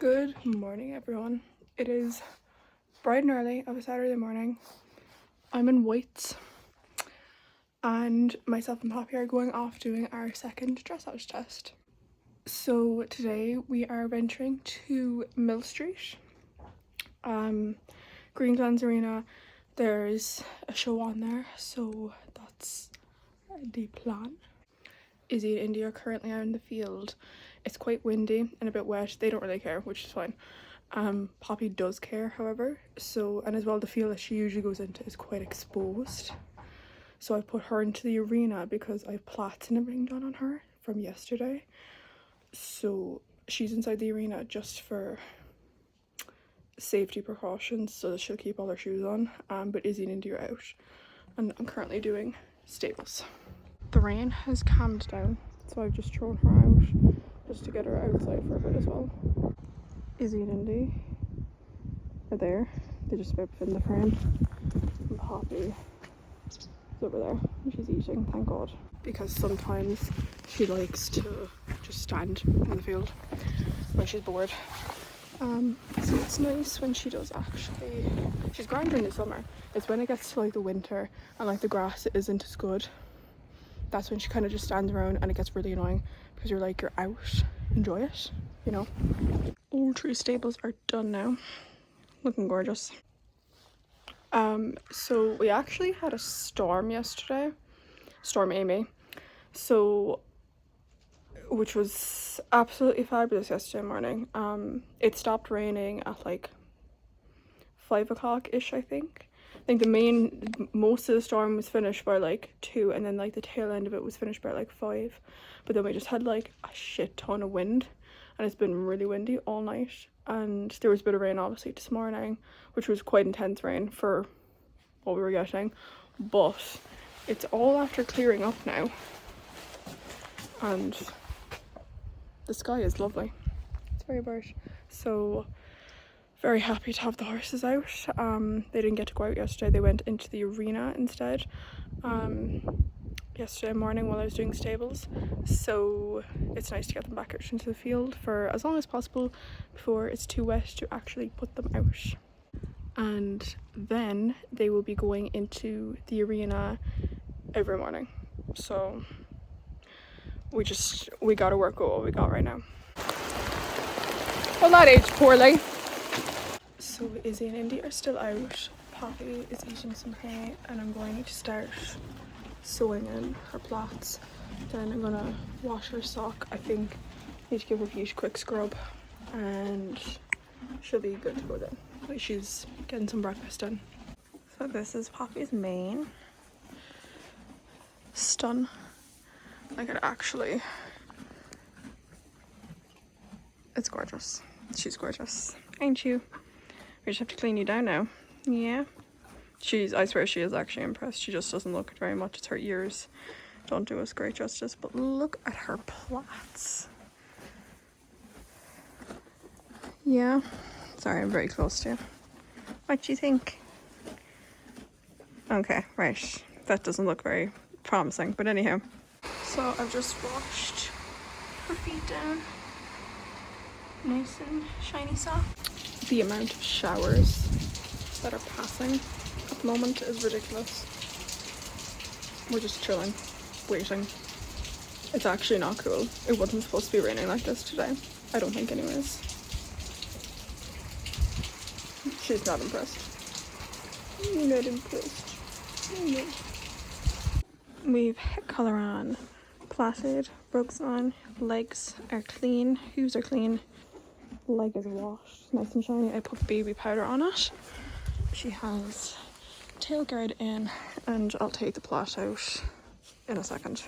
Good morning, everyone. It is bright and early of a Saturday morning. I'm in White's and myself and Poppy are going off doing our second dressage test. So today we are venturing to Mill Street, Greenlands Arena. There's a show on there, so that's the plan. Izzy and Indy are currently out in the field. It's quite windy and a bit wet. They don't really care, which is fine. Poppy does care, however, and as well the field that she usually goes into is quite exposed, so I put her into the arena because I have plaits and everything done on her from yesterday, so she's inside the arena just for safety precautions so that she'll keep all her shoes on. But Izzy and Indy are out and I'm currently doing stables. The rain has calmed down, so I've just thrown her out just to get her outside for a bit as well. Izzy and Indy are there. They just about fit in the frame. And Poppy is over there and she's eating, thank God. Because sometimes she likes to just stand in the field when she's bored. So it's nice when she does actually. She's grand during the summer. It's when it gets to like the winter and like the grass isn't as good. That's when she kind of just stands around and it gets really annoying because you're out, enjoy it, you know. All three stables are done now, looking gorgeous. So we actually had a storm yesterday, Storm Amy, which was absolutely fabulous yesterday morning. It stopped raining at like 5 o'clock ish, I think. Most of the storm was finished by like 2, and then like the tail end of it was finished by like 5. But then we just had like a shit ton of wind, and it's been really windy all night. And there was a bit of rain obviously this morning, which was quite intense rain for what we were getting. But it's all after clearing up now, and the sky is lovely. It's very bright. So very happy to have the horses out. They didn't get to go out yesterday. They went into the arena instead yesterday morning while I was doing stables, so it's nice to get them back out into the field for as long as possible before it's too wet to actually put them out. And then they will be going into the arena every morning, so we gotta work with what we got right now. Well, that aged poorly. So Izzy and Indy are still out. Poppy is eating some hay and I'm going to start sewing in her plaits. Then I'm gonna wash her sock. I think I need to give her feet a quick scrub and she'll be good to go then. Like, she's getting some breakfast done. So this is Poppy's mane. Stun. It's gorgeous. She's gorgeous, ain't you? We just have to clean you down now. Yeah. I swear she is actually impressed. She just doesn't look very much. It's her ears don't do us great justice, but look at her plaits. Yeah. Sorry, I'm very close to you. What do you think? Okay, right. That doesn't look very promising, but anyhow. So I've just washed her feet down. Nice and shiny soft. The amount of showers that are passing at the moment is ridiculous. We're just chilling, waiting. It's actually not cool. It wasn't supposed to be raining like this today. I don't think anyways. She's not impressed. Not impressed. No. We've head colour on, plaited, brogues on, legs are clean, hooves are clean, leg is washed, nice and shiny. I put baby powder on it. She has tail guard in, and I'll take the plait out in a second.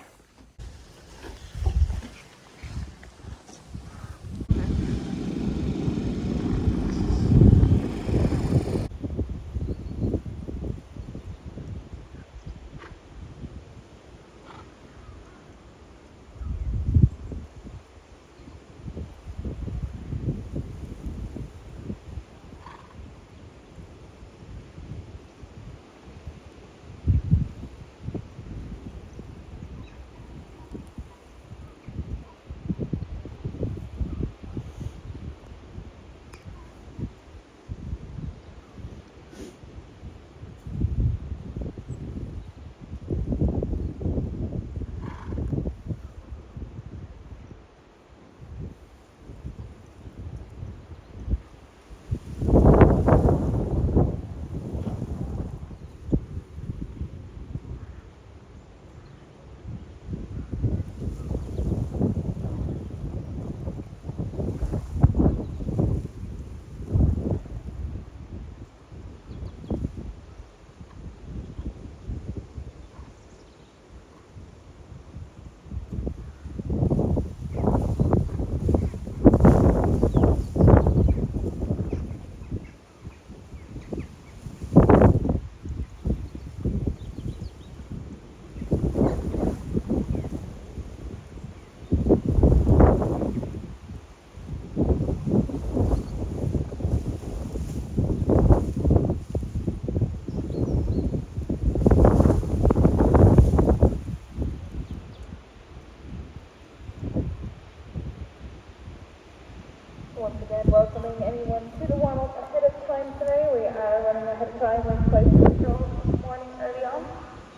Once again, welcoming anyone to the warm-up ahead of time today. We are running ahead of time with quite a control this morning early on.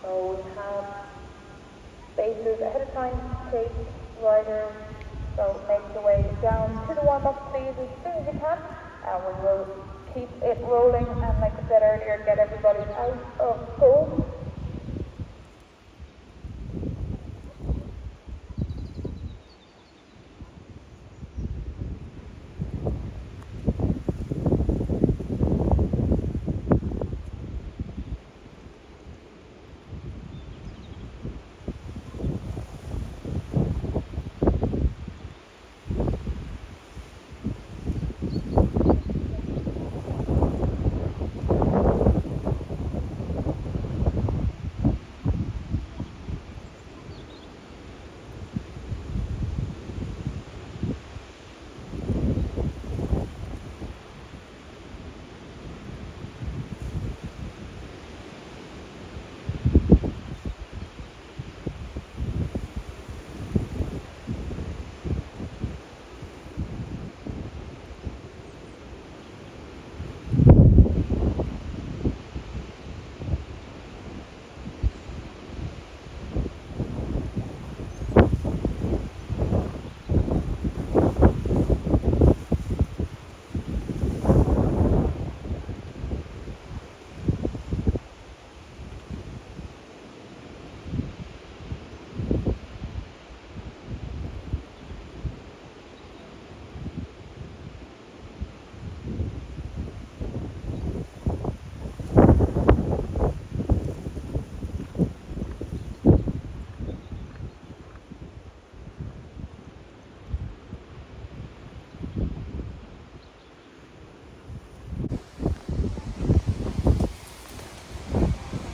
So we have spaces ahead of time, take riders. So make your way down to the warm-up please as soon as you can. And we will keep it rolling and, like I said earlier, get everybody out of school.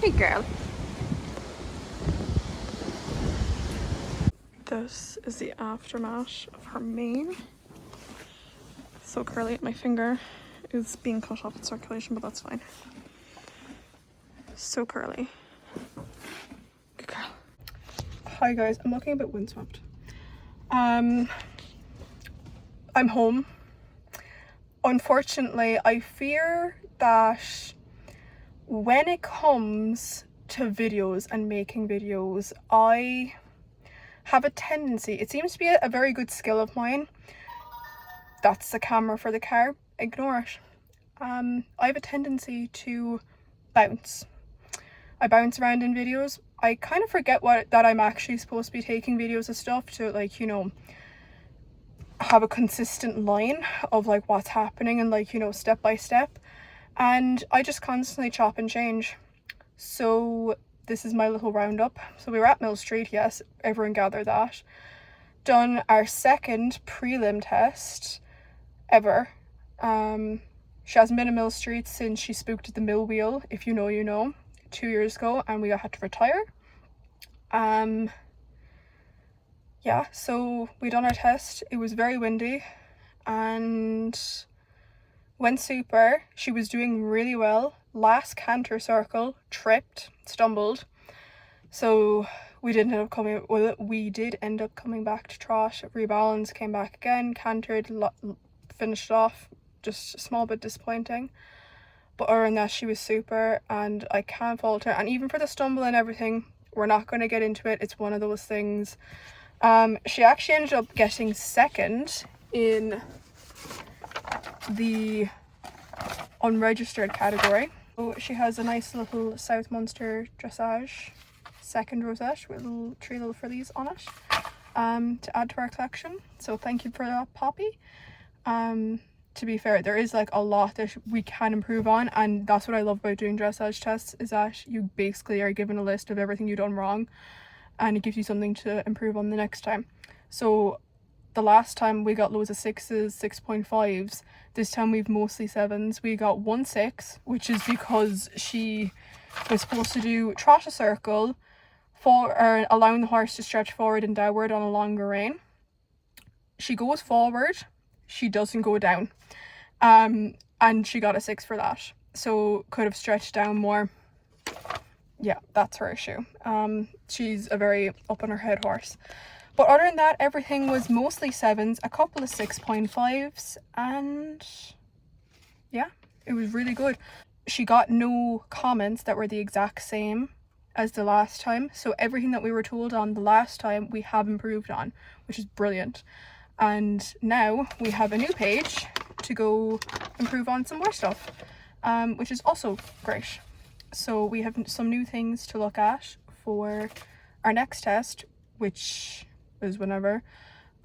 Hey girl. This is the aftermath of her mane. So curly, my finger is being cut off at circulation, but that's fine. So curly. Good girl. Hi guys, I'm looking a bit windswept. I'm home. Unfortunately, I fear that when it comes to videos and making videos, I have a tendency, it seems to be a very good skill of mine. That's the camera for the car, ignore it. I have a tendency to bounce. I bounce around in videos. I kind of forget that I'm actually supposed to be taking videos of stuff to, like, you know, have a consistent line of like what's happening and, like, you know, step by step. And I just constantly chop and change. So this is my little roundup. So we were at Mill Street, yes, everyone gathered that. Done our second prelim test ever. She hasn't been in Mill Street since she spooked at the mill wheel, if you know you know, 2 years ago, and we had to retire. Yeah, so we done our test. It was very windy and went super. She was doing really well. Last canter circle, tripped, stumbled. So we did end up coming back to trot, rebalance, came back again, cantered, finished off. Just a small bit disappointing. But other than that, she was super and I can't fault her. And even for the stumble and everything, we're not going to get into it. It's one of those things. She actually ended up getting second in the unregistered category. So she has a nice little South Munster dressage second rosette with three little frillies on it to add to our collection. So thank you for that, Poppy. To be fair, there is like a lot that we can improve on, and that's what I love about doing dressage tests, is that you basically are given a list of everything you've done wrong and it gives you something to improve on the next time. So the last time we got loads of 6s, 6.5s. This time we've mostly 7s. We got 1 6, which is because she was supposed to do trot a circle for allowing the horse to stretch forward and downward on a longer rein. She goes forward, she doesn't go down. And she got a 6 for that. So could have stretched down more. Yeah, that's her issue. She's a very up on her head horse. But other than that, everything was mostly 7s, a couple of 6.5s, and yeah, it was really good. She got no comments that were the exact same as the last time, so everything that we were told on the last time we have improved on, which is brilliant. And now we have a new page to go improve on some more stuff, which is also great. So we have some new things to look at for our next test, which is whenever.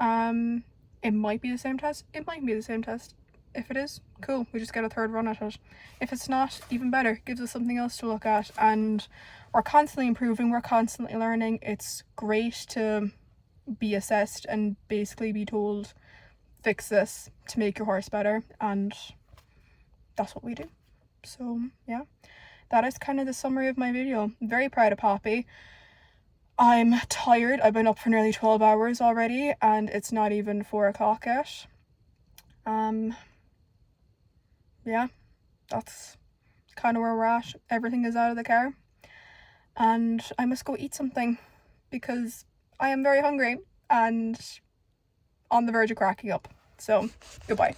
It might be the same test, it might be the same test. If it is, cool, we just get a third run at it. If it's not, even better, gives us something else to look at. And we're constantly improving, we're constantly learning. It's great to be assessed and basically be told, fix this to make your horse better, and that's what we do. So yeah, that is kind of the summary of my video. I'm very proud of Poppy. I'm tired. I've been up for nearly 12 hours already, and it's not even 4 o'clock yet. Yeah, that's kind of where we're at. Everything is out of the car, and I must go eat something because I am very hungry and on the verge of cracking up. So, goodbye.